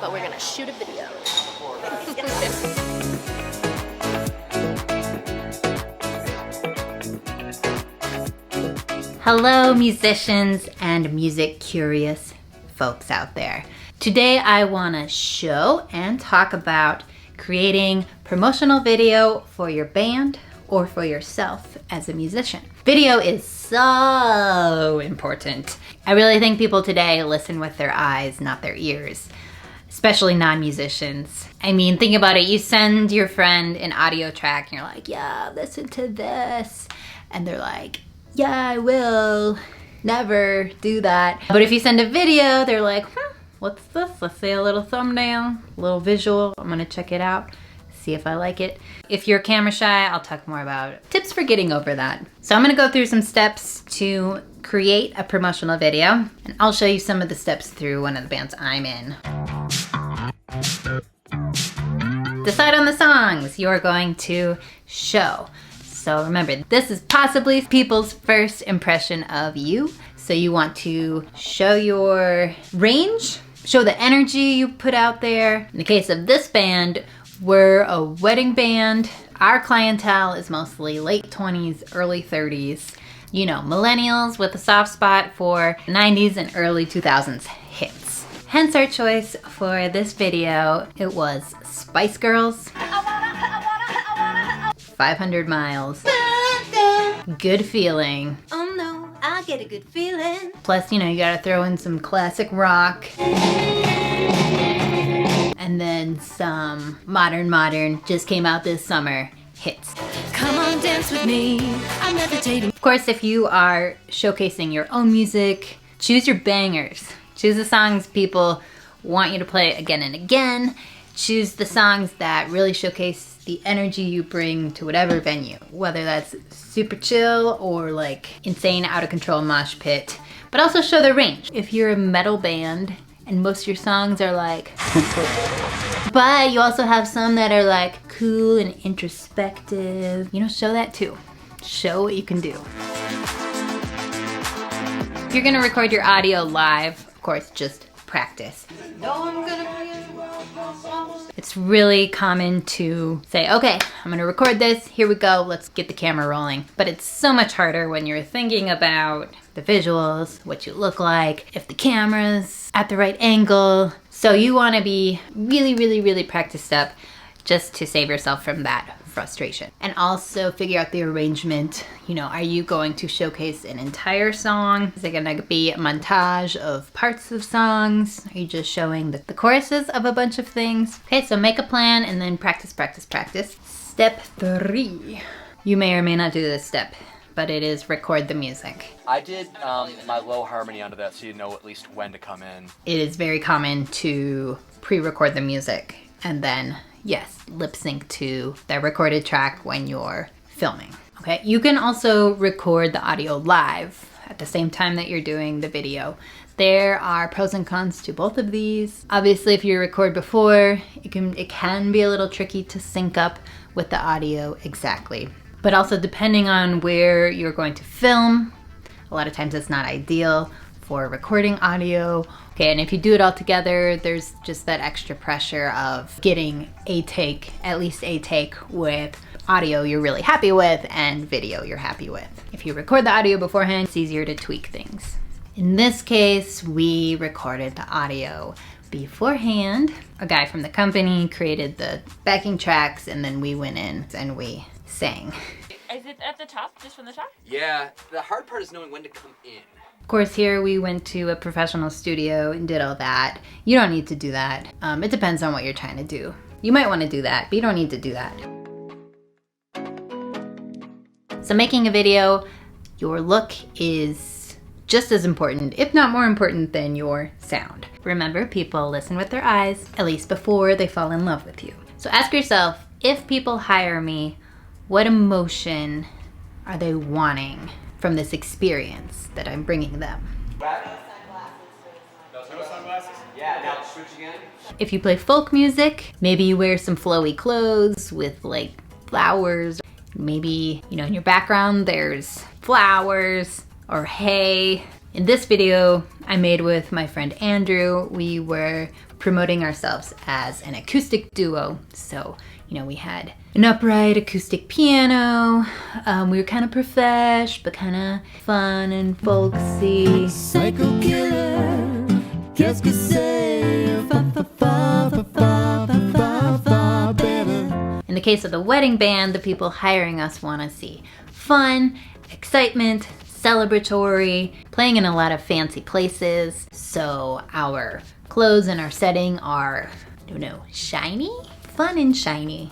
but we're gonna shoot a video. Hello, musicians and music curious folks out there. Today I want to show and talk about creating promotional video for your band or for yourself as a musician. Video is so important. I really think people today listen with their eyes, not their ears, especially non-musicians. I mean, think about it. You send your friend an audio track and you're like, yeah, listen to this. And they're like, yeah, I will. Never do that. But if you send a video, they're like, what's this? Let's see a little thumbnail, a little visual. I'm gonna check it out, see if I like it. If you're camera shy, I'll talk more about tips for getting over that. So I'm gonna go through some steps to create a promotional video, and I'll show you some of the steps through one of the bands I'm in. Decide on the songs you're going to show. So remember, this is possibly people's first impression of you. So you want to show your range, show the energy you put out there. In the case of this band, we're a wedding band. Our clientele is mostly late 20s, early 30s. You know, millennials with a soft spot for 90s and early 2000s hits. Hence our choice for this video, it was Spice Girls, 500 Miles, Good Feeling. Oh no, I get a good feeling. Plus, you know, you gotta throw in some classic rock. And then some modern, just came out this summer hits. Come on, dance with me. I'm levitating. Of course, if you are showcasing your own music, choose your bangers. Choose the songs people want you to play again and again. Choose the songs that really showcase the energy you bring to whatever venue, whether that's super chill or like insane out of control mosh pit, but also show the range. If you're a metal band and most of your songs are like, but you also have some that are like cool and introspective, you know, show that too. Show what you can do. If you're gonna record your audio live, of course, just practice. It's really common to say, okay, I'm gonna record this, here we go, let's get the camera rolling. But it's so much harder when you're thinking about the visuals, what you look like, if the camera's at the right angle. So you wanna be really practiced up just to save yourself from that frustration. And also figure out the arrangement. You know, are you going to showcase an entire song? Is it gonna be a montage of parts of songs? Are you just showing the choruses of a bunch of things? Okay, so make a plan and then practice. Step 3. You may or may not do this step, but it is record the music. I did my low harmony onto that so you know at least when to come in. It is very common to pre-record the music and then, yes, lip sync to the recorded track when you're filming. Okay, you can also record the audio live at the same time that you're doing the video. There are pros and cons to both of these. Obviously, if you record before, it can be a little tricky to sync up with the audio exactly. But also depending on where you're going to film, a lot of times it's not ideal for recording audio. Okay, and if you do it all together, there's just that extra pressure of getting at least a take with audio you're really happy with and video you're happy with. If you record the audio beforehand, it's easier to tweak things. In this case, we recorded the audio beforehand. A guy from the company created the backing tracks and then we went in and we sang. Is it at the top, just from the top? Yeah, the hard part is knowing when to come in. Of course, here we went to a professional studio and did all that. You don't need to do that. It depends on what you're trying to do. You might want to do that, but you don't need to do that. So making a video, your look is just as important, if not more important than your sound. Remember, people listen with their eyes, at least before they fall in love with you. So ask yourself, if people hire me, what emotion are they wanting from this experience that I'm bringing them? No sunglasses? Yeah, now switch again. If you play folk music, maybe you wear some flowy clothes with like flowers. Maybe, you know, in your background there's flowers or hay. In this video I made with my friend Andrew, we were promoting ourselves as an acoustic duo. So, you know, we had an upright acoustic piano. We were kind of profesh, but kind of fun and folksy. Psycho killer, qu'est-ce que c'est? Fa fa fa fa fa fa fa fa better. In the case of the wedding band, the people hiring us want to see fun, excitement, celebratory, playing in a lot of fancy places. So our clothes and our setting are, I don't know, shiny? Fun and shiny.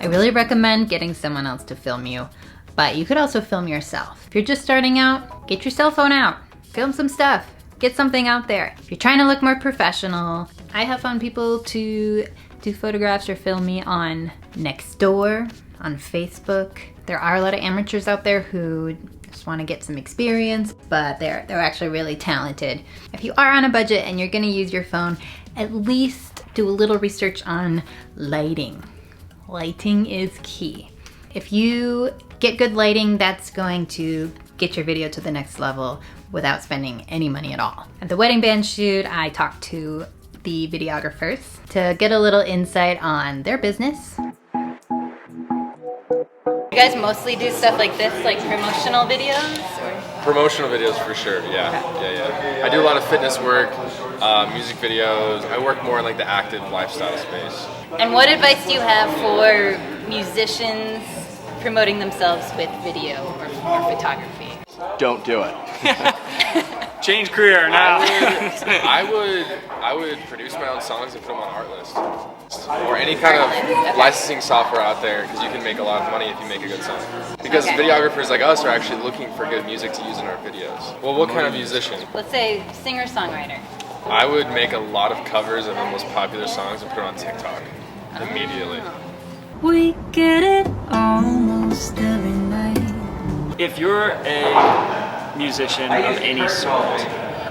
I really recommend getting someone else to film you, but you could also film yourself. If you're just starting out, get your cell phone out, film some stuff, get something out there. If you're trying to look more professional, I have found people to do photographs or film me on Nextdoor, on Facebook. There are a lot of amateurs out there who just want to get some experience, but they're actually really talented. If you are on a budget and you're gonna use your phone, at least do a little research on lighting. Lighting is key. If you get good lighting, that's going to get your video to the next level without spending any money at all. At the wedding band shoot, I talked to the videographers to get a little insight on their business. You guys mostly do stuff like this, like promotional videos? Or? Promotional videos for sure, yeah. I do a lot of fitness work, music videos. I work more in like the active lifestyle space. And what advice do you have for musicians promoting themselves with video or photography? Don't do it. Change career now. I would produce my own songs and put them on Artlist. Or any kind of licensing software out there, because you can make a lot of money if you make a good song. Because videographers like us are actually looking for good music to use in our videos. Well, what kind of musician? Let's say singer-songwriter. I would make a lot of covers of the most popular songs and put it on TikTok immediately. We get it almost every night. If you're a musician of any sort,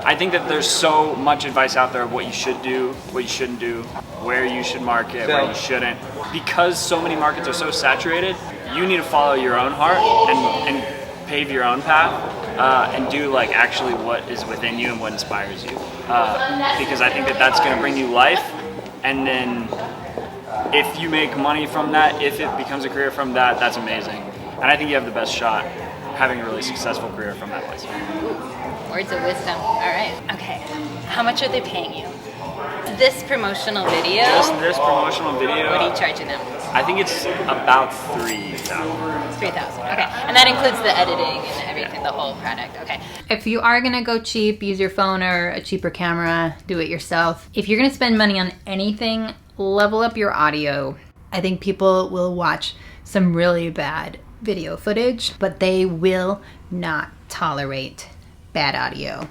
I think that there's so much advice out there of what you should do, what you shouldn't do, where you should market, where you shouldn't. Because so many markets are so saturated, you need to follow your own heart and pave your own path and do like actually what is within you and what inspires you. Because I think that that's going to bring you life, and then if you make money from that, if it becomes a career from that, that's amazing. And I think you have the best shot having a really successful career from that place. Words of wisdom. All right. Okay. How much are they paying you? This promotional video? Just this promotional video. What are you charging them? I think it's about $3,000. $3,000. Okay. And that includes the editing and everything, the whole product. Okay. If you are gonna go cheap, use your phone or a cheaper camera, do it yourself. If you're gonna spend money on anything, level up your audio. I think people will watch some really bad video footage, but they will not tolerate bad audio.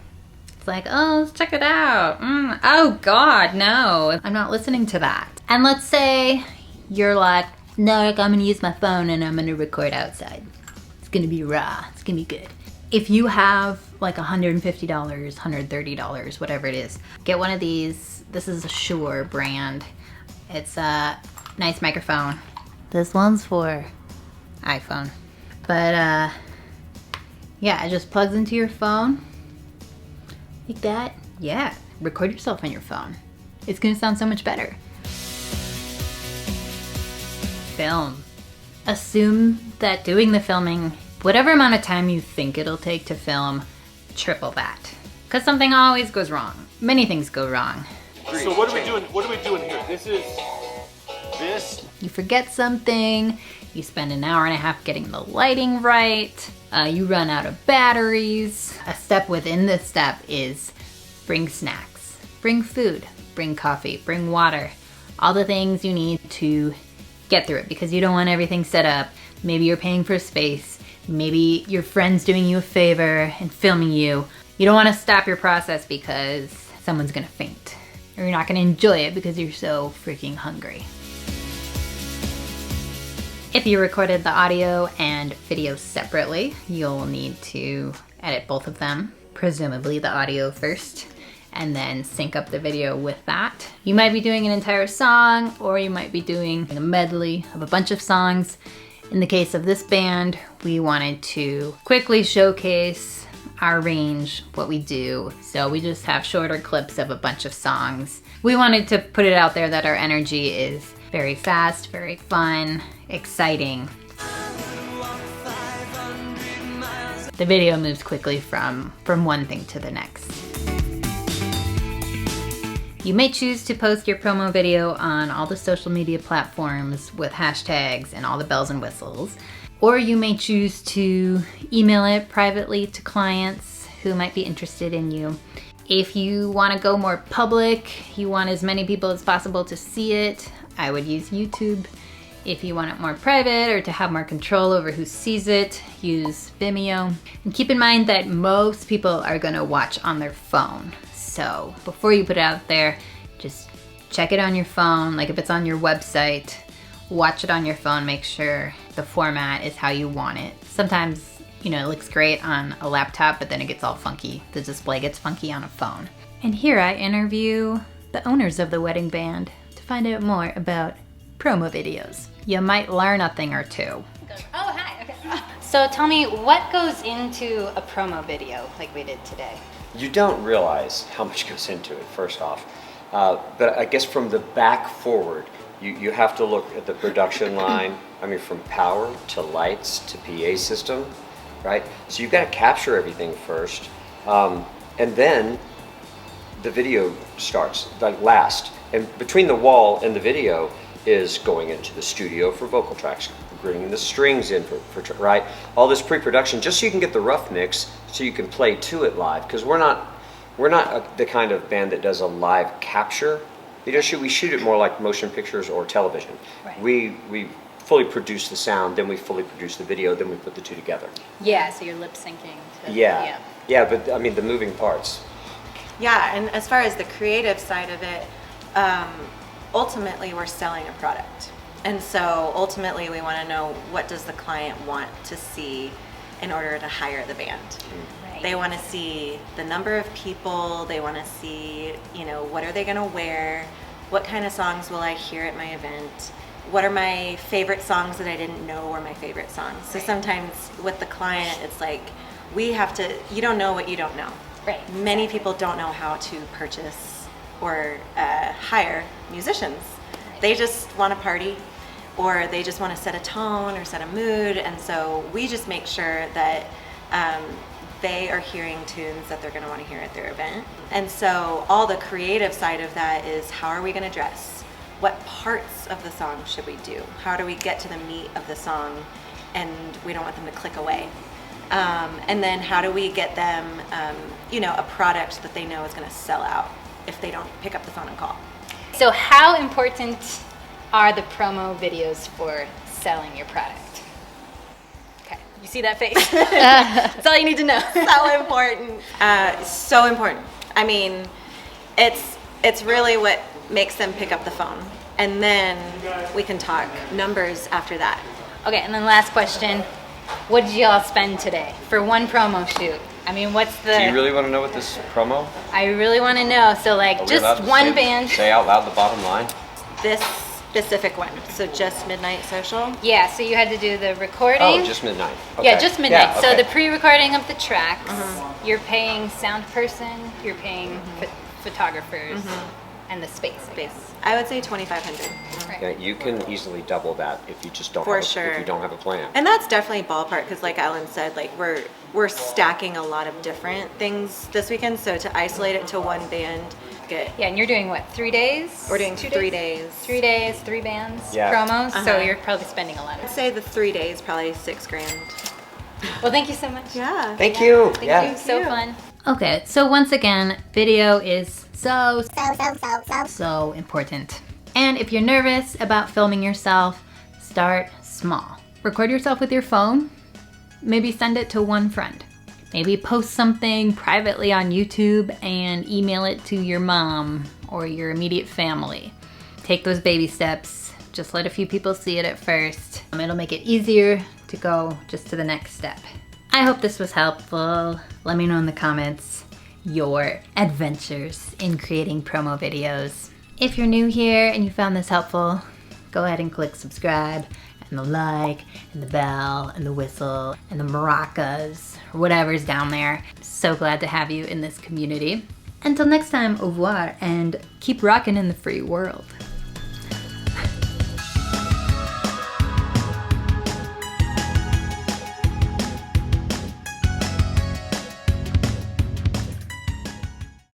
It's like, oh, let's check it out. Oh God, no, I'm not listening to that. And let's say you're like, no, I'm gonna use my phone and I'm gonna record outside. It's gonna be raw, it's gonna be good. If you have like $150, $130, whatever it is, get one of these. This is a Shure brand. It's a nice microphone. This one's for iPhone. But yeah, it just plugs into your phone. Like that. Yeah, record yourself on your phone. It's gonna sound so much better. Film. Assume that doing the filming, whatever amount of time you think it'll take to film, triple that. Because something always goes wrong. Many things go wrong. So what are we doing? What are we doing here? This. You forget something, you spend an hour and a half getting the lighting right, you run out of batteries. A step within this step is bring snacks, bring food, bring coffee, bring water, all the things you need to get through it, because you don't want everything set up. Maybe you're paying for space, maybe your friend's doing you a favor and filming you. You don't want to stop your process because someone's gonna faint, or you're not gonna enjoy it because you're so freaking hungry. If you recorded the audio and video separately, you'll need to edit both of them, presumably the audio first, and then sync up the video with that. You might be doing an entire song, or you might be doing a medley of a bunch of songs. In the case of this band, we wanted to quickly showcase our range, what we do. So we just have shorter clips of a bunch of songs. We wanted to put it out there that our energy is very fast, very fun, exciting. The video moves quickly from one thing to the next. You may choose to post your promo video on all the social media platforms with hashtags and all the bells and whistles, or you may choose to email it privately to clients who might be interested in you. If you want to go more public, you want as many people as possible to see it, I would use YouTube. If you want it more private or to have more control over who sees it, use Vimeo. And keep in mind that most people are going to watch on their phone. So before you put it out there, just check it on your phone. Like if it's on your website, watch it on your phone, make sure the format is how you want it. Sometimes, you know, it looks great on a laptop, but then it gets all funky. The display gets funky on a phone. And here I interview the owners of the wedding band to find out more about promo videos. You might learn a thing or two. Oh, hi. Okay. So tell me, what goes into a promo video like we did today? You don't realize how much goes into it, first off. But I guess from the back forward, you have to look at the production line. I mean, from power to lights to PA system, right? So you've got to capture everything first. And then the video starts, like last. And between the wall and the video is going into the studio for vocal tracks, bringing the strings in for right? All this pre-production, just so you can get the rough mix, so you can play to it live. Because we're not the kind of band that does a live capture video shoot. We shoot it more like motion pictures or television. Right. We fully produce the sound, then we fully produce the video, then we put the two together. Yeah, so you're lip syncing. Yeah, but I mean the moving parts. Yeah, and as far as the creative side of it, ultimately we're selling a product. And so ultimately we want to know, what does the client want to see in order to hire the band? Right. They want to see the number of people, they want to see, you know, what are they going to wear? What kind of songs will I hear at my event? What are my favorite songs that I didn't know were my favorite songs? So sometimes with the client, it's like, you don't know what you don't know. Right. Many people don't know how to purchase or hire musicians. They just want to party, or they just want to set a tone or set a mood, and so we just make sure that they are hearing tunes that they're going to want to hear at their event. And so all the creative side of that is, how are we going to dress? What parts of the song should we do? How do we get to the meat of the song and we don't want them to click away? And then how do we get them, a product that they know is going to sell out if they don't pick up the phone and call? So how important are the promo videos for selling your product? Okay, you see that face? That's all you need to know. So important. So important. I mean, it's really what makes them pick up the phone. And then we can talk numbers after that. Okay, and then last question. What did y'all spend today for one promo shoot? I mean, what's the... Do you really want to know what this promo? I really want to know. So like, just one band. Say out loud the bottom line. This specific one, so just Midnight Social? Yeah, so you had to do the recording. Oh, just Midnight. Okay. Yeah, just Midnight. Yeah, okay. So the pre-recording of the tracks, you're paying sound person, you're paying photographers, and the space. I would say $2,500. Right. Yeah, you can easily double that if you just don't. For have sure. If you don't have a plan. And that's definitely ballpark, because like Alan said, like we're stacking a lot of different things this weekend. So to isolate it to one band, good. Yeah, and you're doing what, 3 days? We're doing 2 3 days. 3 days, 3 bands, Yeah. promos. So you're probably spending a lot I'd of. say the 3 days, probably $6,000. Well, thank you so much. Yeah. Thank you. Thank you. So fun. Okay, so once again, video is so important. And if you're nervous about filming yourself, start small. Record yourself with your phone. Maybe send it to one friend. Maybe post something privately on YouTube and email it to your mom or your immediate family. Take those baby steps. Just let a few people see it at first. It'll make it easier to go just to the next step. I hope this was helpful. Let me know in the comments your adventures in creating promo videos. If you're new here and you found this helpful, go ahead and click subscribe, and and the like, and the bell, and the whistle, and the maracas, or whatever's down there. So glad to have you in this community. Until next time, au revoir, and keep rocking in the free world.